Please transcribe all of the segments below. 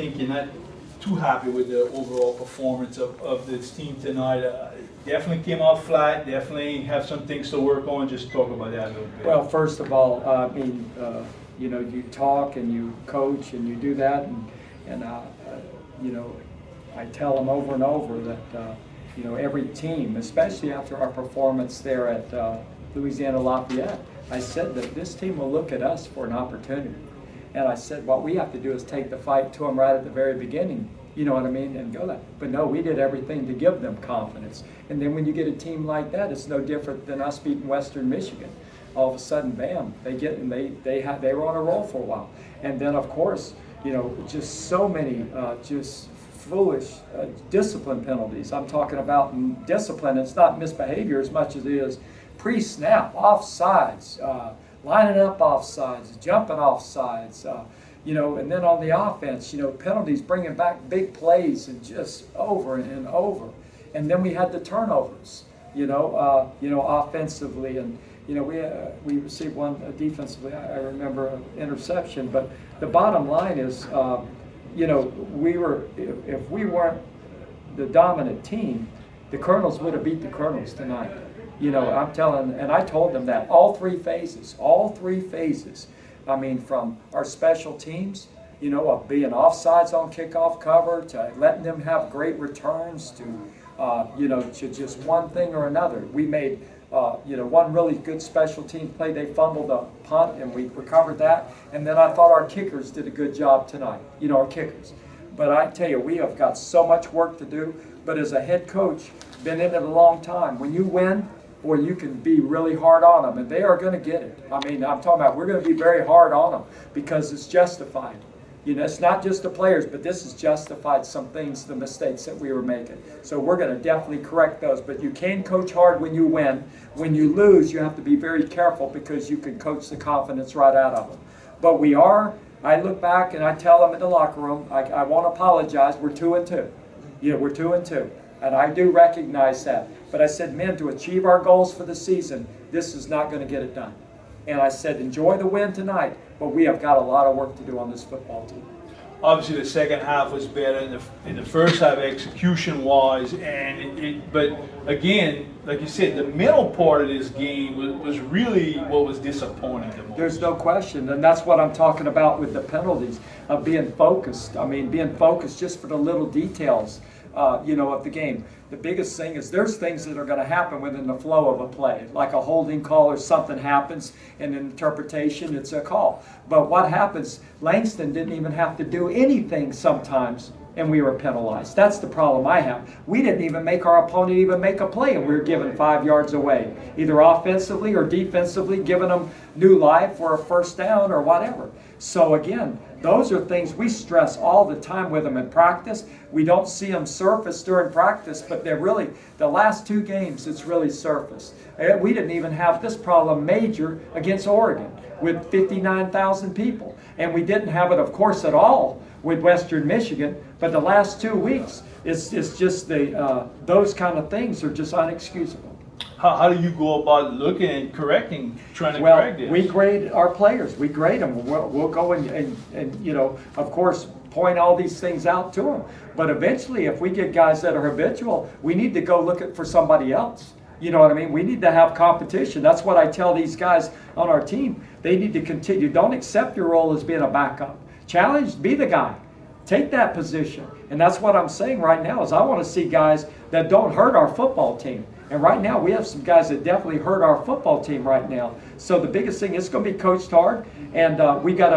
think you're not too happy with the overall performance of this team tonight. Definitely came out flat, definitely have some things to work on. Just talk about that a little bit. Well, first of all, I mean, you know, you talk and you coach and you do that, and you know, I tell them over and over that, you know, every team, especially after our performance there at Louisiana Lafayette, I said that this team will look at us for an opportunity. And I said, what we have to do is take the fight to them right at the very beginning, you know what I mean, and go that. But no, we did everything to give them confidence. And then when you get a team like that, it's no different than us beating Western Michigan. All of a sudden, bam, they get, and they were on a roll for a while. And then, of course, you know, just so many just foolish discipline penalties. I'm talking about discipline. It's not misbehavior as much as it is pre-snap, offsides, lining up offsides, jumping offsides, you know, and then on the offense, you know, penalties, bringing back big plays and just over and over. And then we had the turnovers, you know, offensively, and you know, we received one defensively. I remember an interception, but the bottom line is, you know, if we weren't the dominant team, the Colonels would have beat the Colonels tonight. You know, I'm telling, and I told them that all three phases. I mean, from our special teams, you know, of being offsides on kickoff cover to letting them have great returns to, you know, to just one thing or another. We made, you know, one really good special team play. They fumbled a punt and we recovered that. And then I thought our kickers did a good job tonight. You know, our kickers. But I tell you, we have got so much work to do. But as a head coach, been in it a long time. When you win, boy, you can be really hard on them, and they are going to get it. I mean, I'm talking about we're going to be very hard on them because it's justified. You know, it's not just the players, but this has justified some things, the mistakes that we were making. So we're going to definitely correct those. But you can coach hard when you win. When you lose, you have to be very careful because you can coach the confidence right out of them. But we are. I look back and I tell them in the locker room, I won't apologize. We're 2-2. You know, we're 2-2. And I do recognize that. But I said, men, to achieve our goals for the season, this is not going to get it done. And I said, enjoy the win tonight, but we have got a lot of work to do on this football team. Obviously, the second half was better in the first half, execution-wise, but again, like you said, the middle part of this game was really what was disappointing the most. There's no question, and that's what I'm talking about with the penalties, of being focused. I mean, being focused just for the little details. You know, of the game. The biggest thing is there's things that are going to happen within the flow of a play, like a holding call or something happens, and in interpretation, it's a call. But what happens, Langston didn't even have to do anything sometimes, and we were penalized. That's the problem I have. We didn't even make our opponent even make a play, and we were given 5 yards away, either offensively or defensively, giving them new life or a first down or whatever. So again, those are things we stress all the time with them in practice. We don't see them surface during practice, but they're really, the last 2 games, it's really surfaced. We didn't even have this problem major against Oregon with 59,000 people. And we didn't have it, of course, at all with Western Michigan, but the last 2 weeks, it's just those kind of things are just unexcusable. How do you go about looking and correcting, trying to correct this? Well, we grade our players. We grade them. We'll go and you know, of course, point all these things out to them. But eventually, if we get guys that are habitual, we need to go look for somebody else. You know what I mean? We need to have competition. That's what I tell these guys on our team. They need to continue. Don't accept your role as being a backup. Challenge, be the guy. Take that position. And that's what I'm saying right now is I want to see guys that don't hurt our football team. And right now, we have some guys that definitely hurt our football team right now. So the biggest thing is going to be coached hard. And we got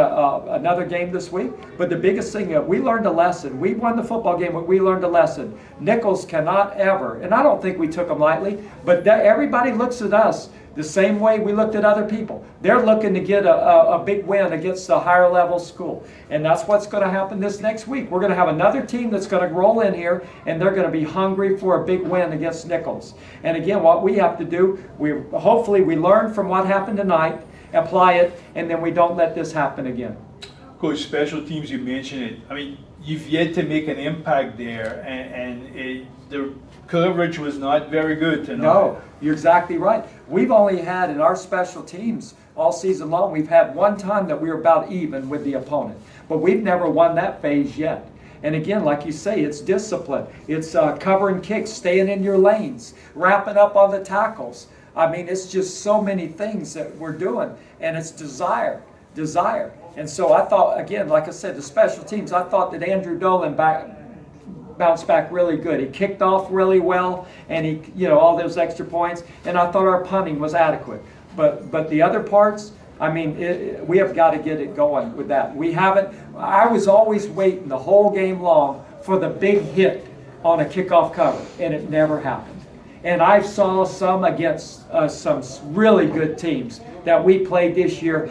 another game this week. But the biggest thing, we learned a lesson. We won the football game, but we learned a lesson. Nichols cannot ever, and I don't think we took them lightly, but everybody looks at us the same way we looked at other people. They're looking to get a big win against a higher level school. And that's what's going to happen this next week. We're going to have another team that's going to roll in here, and they're going to be hungry for a big win against Nichols. And again, what we have to do, hopefully we learn from what happened tonight, apply it, and then we don't let this happen again. Coach, special teams, you mentioned it. I mean, you've yet to make an impact there, and the coverage was not very good tonight. No, you're exactly right. We've only had in our special teams all season long, we've had one time that we were about even with the opponent. But we've never won that phase yet. And again, like you say, it's discipline. It's covering kicks, staying in your lanes, wrapping up on the tackles. I mean, it's just so many things that we're doing, and it's desire. And so I thought, again, like I said, the special teams, I thought that Andrew Dolan bounced back really good. He kicked off really well, and he, all those extra points, and I thought our punting was adequate. But the other parts, I mean, we have got to get it going with that. We haven't. I was always waiting the whole game long for the big hit on a kickoff cover, and it never happened. And I saw some against some really good teams that we played this year.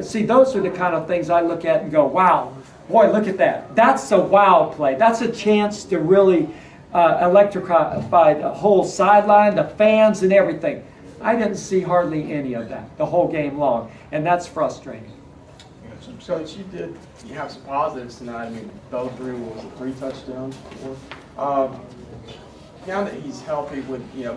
See, those are the kind of things I look at and go, wow, boy, look at that. That's a wow play. That's a chance to really electrify the whole sideline, the fans, and everything. I didn't see hardly any of that the whole game long, and that's frustrating. Coach, you have some positives tonight. I mean, Bo threw, what was it, 3 touchdowns? Now that he's healthy,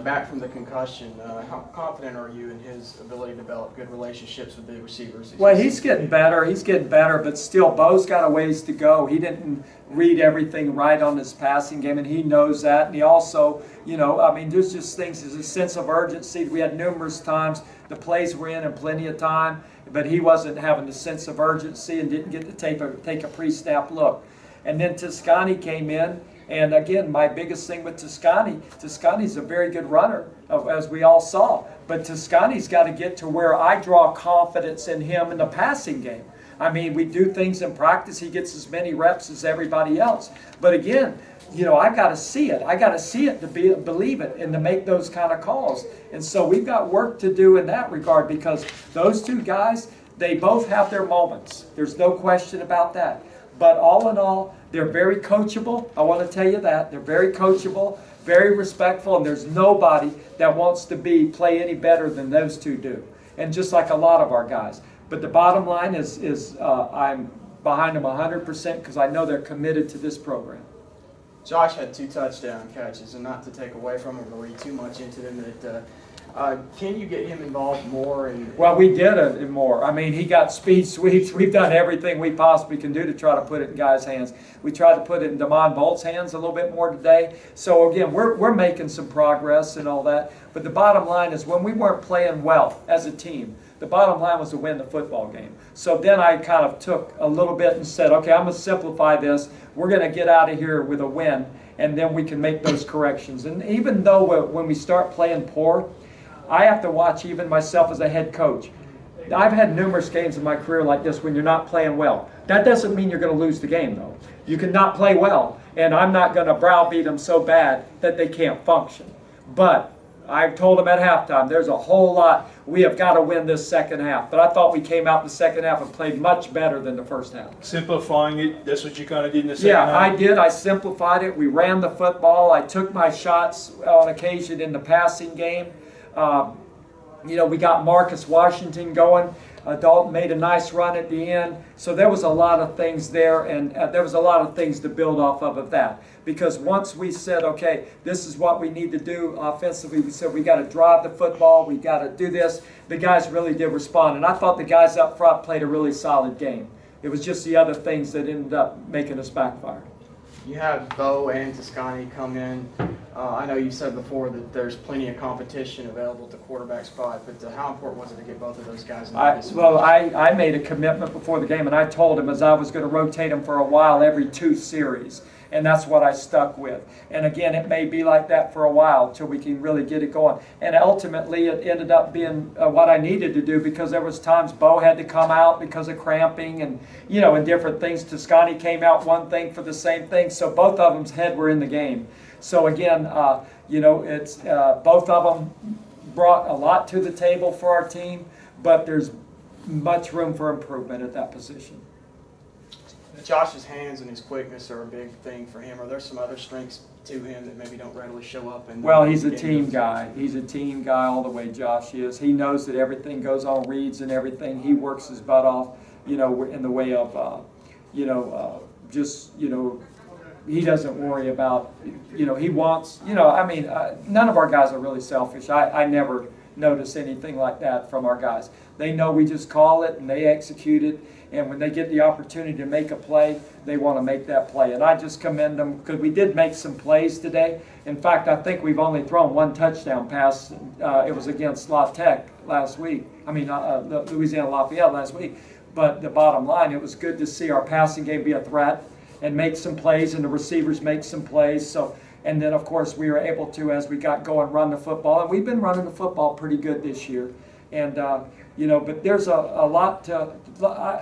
back from the concussion, how confident are you in his ability to develop good relationships with the receivers? Well, he's getting better. He's getting better, but still, Bo's got a ways to go. He didn't read everything right on his passing game, and he knows that. And he also, I mean, there's just things. There's a sense of urgency. We had numerous times the plays were in plenty of time, but he wasn't having the sense of urgency and didn't get to take a pre-snap look. And then Toscani came in. And again, my biggest thing with Toscani's a very good runner, as we all saw. But Toscani's got to get to where I draw confidence in him in the passing game. I mean, we do things in practice. He gets as many reps as everybody else. But again, I've got to see it. I got to see it to believe it and to make those kind of calls. And so we've got work to do in that regard, because those two guys, they both have their moments. There's no question about that. But all in all, they're very coachable. I want to tell you that. They're very coachable, very respectful, and there's nobody that wants to play any better than those two do. And just like a lot of our guys. But the bottom line is I'm behind them 100% because I know they're committed to this program. Josh had 2 touchdown catches, and not to take away from him or read too much into them, can you get him involved more? Well, we did it more. I mean, he got speed sweeps. We've done everything we possibly can do to try to put it in guys' hands. We tried to put it in Damon Bolt's hands a little bit more today. So again, we're making some progress and all that. But the bottom line is, when we weren't playing well as a team, the bottom line was to win the football game. So then I kind of took a little bit and said, okay, I'm going to simplify this. We're going to get out of here with a win, and then we can make those corrections. And even though when we start playing poor, I have to watch even myself as a head coach. I've had numerous games in my career like this when you're not playing well. That doesn't mean you're going to lose the game, though. You can not play well, and I'm not going to browbeat them so bad that they can't function. But I've told them at halftime, there's a whole lot. We have got to win this second half. But I thought we came out in the second half and played much better than the first half. Simplifying it, that's what you kind of did in the second half? Yeah, I did. I simplified it. We ran the football. I took my shots on occasion in the passing game. We got Marcus Washington going. Dalton made a nice run at the end. So there was a lot of things there, and there was a lot of things to build off of that. Because once we said, okay, this is what we need to do offensively, we said we got to drive the football, we got to do this, the guys really did respond. And I thought the guys up front played a really solid game. It was just the other things that ended up making us backfire. You have Bo and Toscani come in. I know you said before that there's plenty of competition available at the quarterback spot, but how important was it to get both of those guys in this? Well, I made a commitment before the game, and I told him as I was going to rotate them for a while every 2 series. And that's what I stuck with. And again, it may be like that for a while until we can really get it going. And ultimately, it ended up being what I needed to do, because there was times Bo had to come out because of cramping and, and different things. Toscani came out one thing for the same thing. So both of them's head were in the game. So again, it's both of them brought a lot to the table for our team, but there's much room for improvement at that position. Josh's hands and his quickness are a big thing for him. Are there some other strengths to him that maybe don't readily show up? Well, he's a team guy. He's a team guy all the way, Josh is. He knows that everything goes on reads and everything. He works his butt off, in the way of, he doesn't worry about, he wants, none of our guys are really selfish. I never notice anything like that from our guys. They know we just call it and they execute it, and when they get the opportunity to make a play, they want to make that play. And I just commend them because we did make some plays today. In fact, I think we've only thrown one touchdown pass. It was against La Tech last week. I mean, Louisiana Lafayette last week. But the bottom line, it was good to see our passing game be a threat and make some plays, and the receivers make some plays. So, and then, of course, we were able to, as we got going, run the football. And we've been running the football pretty good this year. And, you know, but there's a lot to,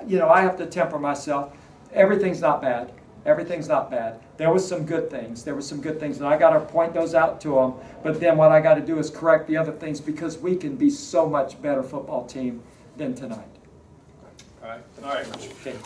you know, I have to temper myself. Everything's not bad. Everything's not bad. There was some good things. There were some good things, and I got to point those out to them. But then what I got to do is correct the other things, because we can be so much better football team than tonight. All right. Okay.